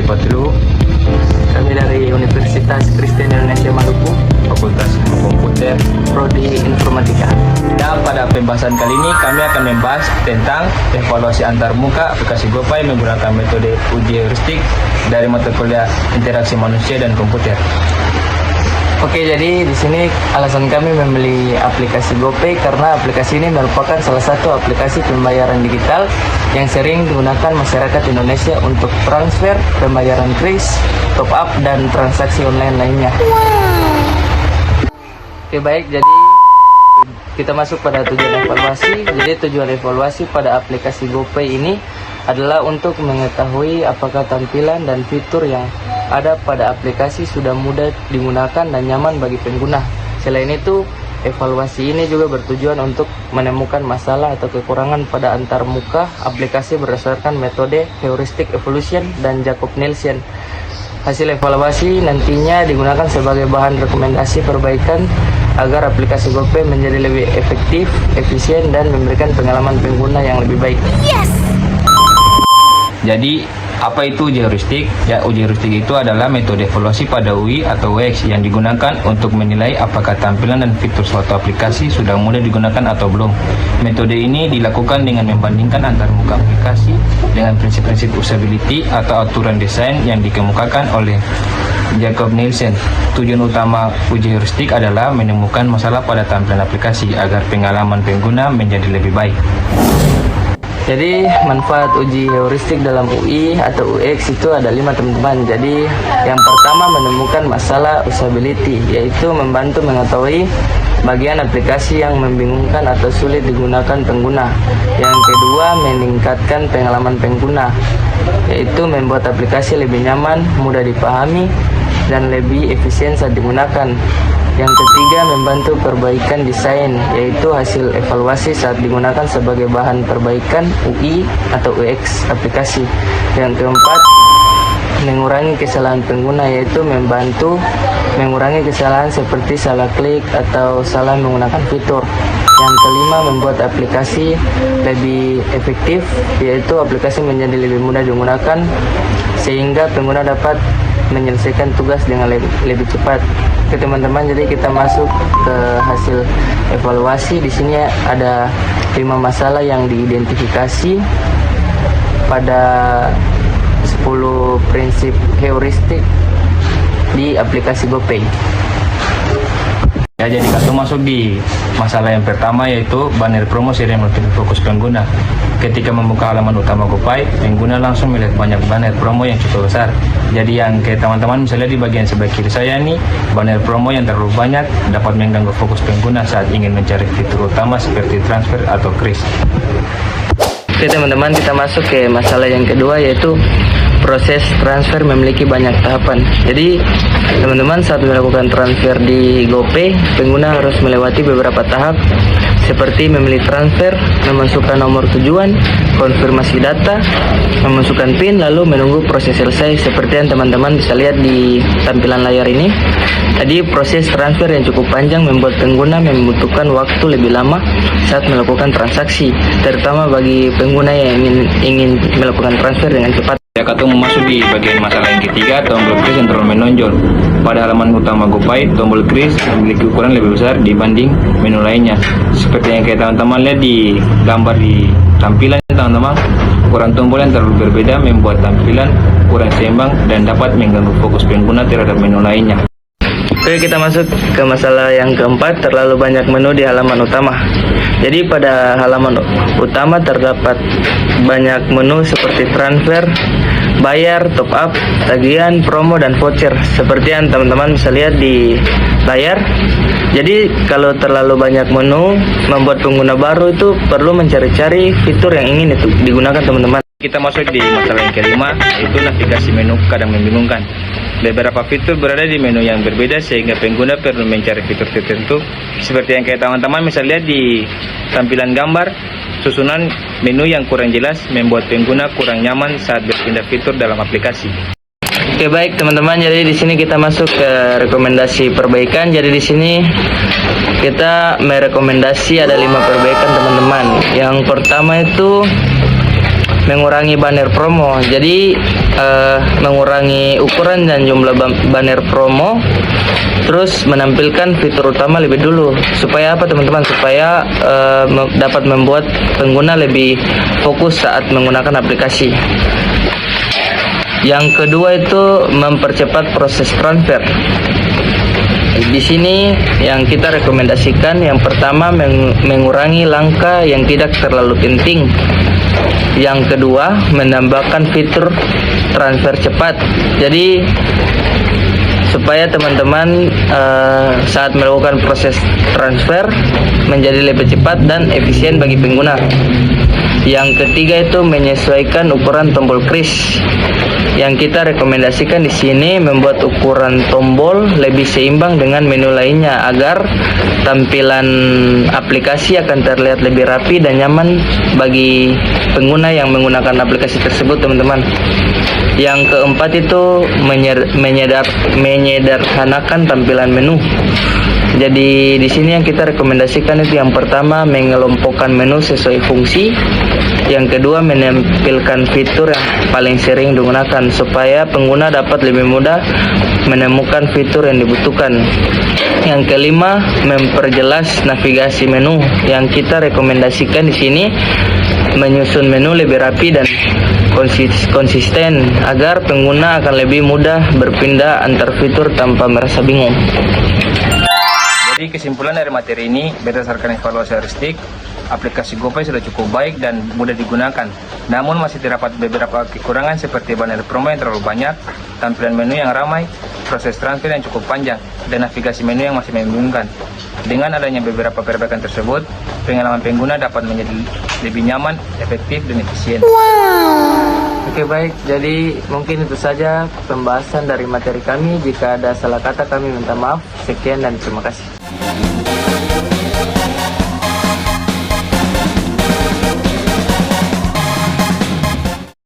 Patlu. Kami dari Universitas Kristen Indonesia Maluku, Fakultas Ilmu Komputer. Prodi Informatika. Dan pada pembahasan kali ini kami akan membahas tentang evaluasi antarmuka aplikasi GoPay menggunakan metode uji heuristik dari mata kuliah interaksi manusia dan komputer. Oke, jadi di sini alasan kami memilih aplikasi GoPay karena aplikasi ini merupakan salah satu aplikasi pembayaran digital yang sering digunakan masyarakat Indonesia untuk transfer, pembayaran kris, top up, dan transaksi online lainnya. Oke, baik, jadi kita masuk pada tujuan evaluasi. Jadi tujuan evaluasi pada aplikasi GoPay ini adalah untuk mengetahui apakah tampilan dan fitur yang ada pada aplikasi sudah mudah digunakan dan nyaman bagi pengguna. Selain itu, evaluasi ini juga bertujuan untuk menemukan masalah atau kekurangan pada antarmuka aplikasi berdasarkan metode heuristic evolution dan Jacob-Nielsen. Hasil evaluasi nantinya digunakan sebagai bahan rekomendasi perbaikan agar aplikasi GoPay menjadi lebih efektif, efisien, dan memberikan pengalaman pengguna yang lebih baik. Jadi, apa itu uji heuristik? Ya, uji heuristik itu adalah metode evaluasi pada UI atau UX yang digunakan untuk menilai apakah tampilan dan fitur suatu aplikasi sudah mudah digunakan atau belum. Metode ini dilakukan dengan membandingkan antar muka aplikasi dengan prinsip-prinsip usability atau aturan desain yang dikemukakan oleh Jacob-Nielsen. Tujuan utama uji heuristik adalah menemukan masalah pada tampilan aplikasi agar pengalaman pengguna menjadi lebih baik. Jadi manfaat uji heuristik dalam UI atau UX itu ada 5, teman-teman. Jadi yang pertama menemukan masalah usability, yaitu membantu mengetahui bagian aplikasi yang membingungkan atau sulit digunakan pengguna. Yang kedua meningkatkan pengalaman pengguna, yaitu membuat aplikasi lebih nyaman, mudah dipahami, dan lebih efisien saat digunakan. Yang ketiga membantu perbaikan desain, yaitu hasil evaluasi saat digunakan sebagai bahan perbaikan UI atau UX aplikasi. Yang keempat mengurangi kesalahan pengguna, yaitu membantu mengurangi kesalahan seperti salah klik atau salah menggunakan fitur. Yang kelima membuat aplikasi lebih efektif, yaitu aplikasi menjadi lebih mudah digunakan sehingga pengguna dapat menyelesaikan tugas dengan lebih cepat. Oke teman-teman, jadi kita masuk ke hasil evaluasi. Di sini ada 5 masalah yang diidentifikasi pada 10 prinsip heuristik di aplikasi GoPay. Ya, jadi kita masuk di masalah yang pertama, yaitu banner promo sering melebihi fokus pengguna. Ketika membuka halaman utama GoPay, pengguna langsung melihat banyak banner promo yang cukup besar. Jadi yang kayak teman-teman bisa lihat di bagian sebelah kiri saya nih, banner promo yang terlalu banyak dapat mengganggu fokus pengguna saat ingin mencari fitur utama seperti transfer atau kris. Oke teman-teman, kita masuk ke masalah yang kedua, yaitu proses transfer memiliki banyak tahapan. Jadi teman-teman, saat melakukan transfer di GoPay, pengguna harus melewati beberapa tahap seperti memilih transfer, memasukkan nomor tujuan, konfirmasi data, memasukkan PIN, lalu menunggu proses selesai. Seperti yang teman-teman bisa lihat di tampilan layar ini. Tadi proses transfer yang cukup panjang membuat pengguna membutuhkan waktu lebih lama saat melakukan transaksi, terutama bagi pengguna yang ingin melakukan transfer dengan cepat. Ya, kita masuk di bagian masalah yang ketiga, tombol kris yang terlalu menonjol. Pada halaman utama GoPay, tombol kris memiliki ukuran lebih besar dibanding menu lainnya. Seperti yang kayak teman-teman lihat di gambar di tampilan, teman-teman, ukuran tombol yang terlalu berbeda membuat tampilan kurang seimbang dan dapat mengganggu fokus pengguna terhadap menu lainnya. Oke, kita masuk ke masalah yang keempat, terlalu banyak menu di halaman utama. Jadi pada halaman utama terdapat banyak menu seperti transfer, bayar, top up, tagihan, promo, dan voucher. Seperti yang teman-teman bisa lihat di layar. Jadi kalau terlalu banyak menu, membuat pengguna baru itu perlu mencari-cari fitur yang ingin itu digunakan, teman-teman. Kita masuk di masalah yang kelima, yaitu navigasi menu kadang membingungkan. Beberapa fitur berada di menu yang berbeda sehingga pengguna perlu mencari fitur tertentu. Seperti yang kayak teman-teman bisa lihat di tampilan gambar, susunan menu yang kurang jelas membuat pengguna kurang nyaman saat berpindah fitur dalam aplikasi. Oke baik teman-teman, jadi di sini kita masuk ke rekomendasi perbaikan. Jadi di sini kita merekomendasi ada 5 perbaikan teman-teman. Yang pertama itu mengurangi banner promo. Jadi mengurangi ukuran dan jumlah banner promo, terus menampilkan fitur utama lebih dulu. Supaya apa teman-teman? Supaya dapat membuat pengguna lebih fokus saat menggunakan aplikasi. Yang kedua itu mempercepat proses transfer. Di sini yang kita rekomendasikan, yang pertama mengurangi langkah yang tidak terlalu penting. Yang kedua menambahkan fitur transfer cepat. Jadi supaya teman-teman saat melakukan proses transfer menjadi lebih cepat dan efisien bagi pengguna. Yang ketiga itu menyesuaikan ukuran tombol kris. Yang kita rekomendasikan di sini membuat ukuran tombol lebih seimbang dengan menu lainnya agar tampilan aplikasi akan terlihat lebih rapi dan nyaman bagi pengguna yang menggunakan aplikasi tersebut, teman-teman. Yang keempat itu menyederhanakan tampilan menu. Jadi di sini yang kita rekomendasikan itu yang pertama mengelompokkan menu sesuai fungsi. Yang kedua menampilkan fitur yang paling sering digunakan supaya pengguna dapat lebih mudah menemukan fitur yang dibutuhkan. Yang kelima memperjelas navigasi menu. Yang kita rekomendasikan di sini menyusun menu lebih rapi dan konsisten agar pengguna akan lebih mudah berpindah antar fitur tanpa merasa bingung. Jadi kesimpulan dari materi ini, berdasarkan evaluasi heuristik, aplikasi GoPay sudah cukup baik dan mudah digunakan. Namun masih terdapat beberapa kekurangan seperti banner promo yang terlalu banyak, tampilan menu yang ramai, proses transfer yang cukup panjang, dan navigasi menu yang masih membingungkan. Dengan adanya beberapa perbaikan tersebut, pengalaman pengguna dapat menjadi lebih nyaman, efektif, dan efisien. Oke baik, jadi mungkin itu saja pembahasan dari materi kami. Jika ada salah kata kami minta maaf. Sekian dan terima kasih.